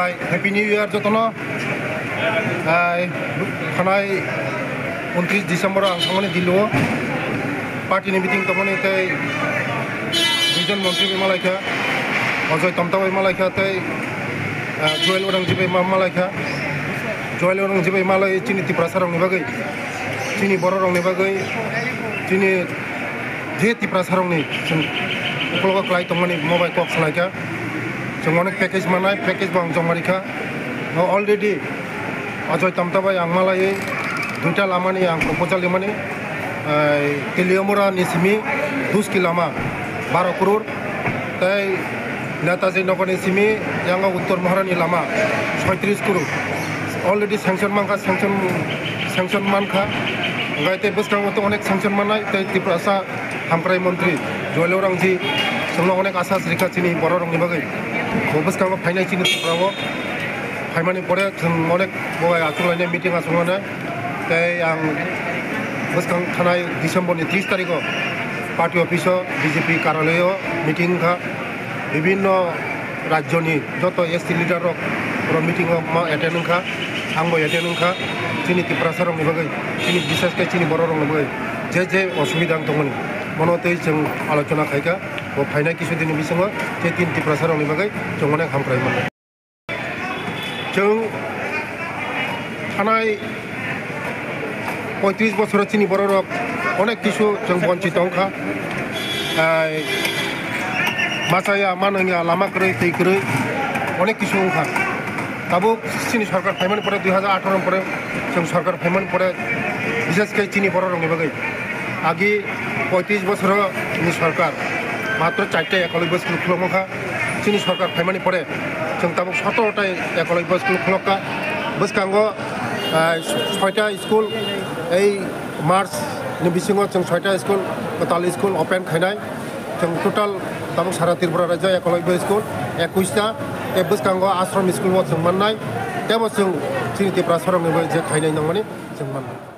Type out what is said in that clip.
खुलुमबाय happy new year जतनो थानाय 29 December आं थांमाने दिल्लीआव पार्टीनि मिटिं तमने तै दुइजन मन्त्रि मालायखा अजय तमताबाई मालायखा तै जुएल उरंजीबाई मालायखा जुएल उरंजीबाई मालाय चिनि तिप्रासारंनि बागै चिनि बररंनि बागै चिनि जे तिप्रासारंनि जों उपलगा क्लाय तमने मोबाइल कक्स लायखा जों अनेक पैकेज मानाय पैकेज बां जमारिखा अलरेडी अजय तमताबाई आं मालाय दुइटा लामानि आं प्रपोजल लिमानि तिलियामुरा निसिमी 12 की लामा 12 करोड़ तै नेताजी नगरनि सिमी यांगा उत्तर महारानी लामा 37 करोड़ अलरेडी सैंक्शन मानखा सैंक्शन मानखा गायते बसकांग तो अनेक सैंक्शन मानाय तै तिप्रासा हामक्राय मंत्री जुएल उरंजी जोंना अनेक आसा श्रीखा चिनि बररंनि बागै बसकांग फाइनाय चिनि तिप्राव फाइमानि परे जों अनेक बय आचुलायनाय मिटिं आचुलायनाय तै आं बसकांग थानाय डिसेम्बरनि 30 तारिखआव पार्टी अफिस बीजेपी कार्यालय मीटिंग का विभिन्न राज्यों जो एसटी लीडर मीटिंग एटेंड का आंबो एटेंड का चिनि तिप्रासारं बागै चिनि विशेषकर चिनि बररंनि बागै जे असुविधा दंमोन मनोते जों आलोचना खायका वो फाइनाय किसु दिन बिसंग जे तीन तिप्रासारंनि बागै जों अनेक हामख्रायमोन जों थानाय 35 बছর चिनि बररक अनेक किसु जों वंचित अंखा मासाया मानंया लामा क्रय दै क्रय अनेक किसु अंखा दाबो चिनि सरकार फाइमान परे 2018 परे जों सरकार फाइमान परे विशेषकर चिनि बररंनि बागै आगे 35 बছरनि सरकार मात्र 4टा एकलव्य स्कुल खुलमखा चिनि सरकार फाइमानि परे जों दाबो 17टा एकलव्य स्कुल खुलका बसकांगो 6टा स्कुल मार्च बिसिङाव जों 6टा स्कुल टोटाल स्कुल ओपेन खायनाय जों टोटाल दाबो सारा त्रिपुरा राज्य एकलव्य स्कुल 21टा बसकांगो आश्रम स्कुल जों मोननाय तेबो जों चिनि तिप्रासारंनि जे खायनाय नंमानि जों मोननाय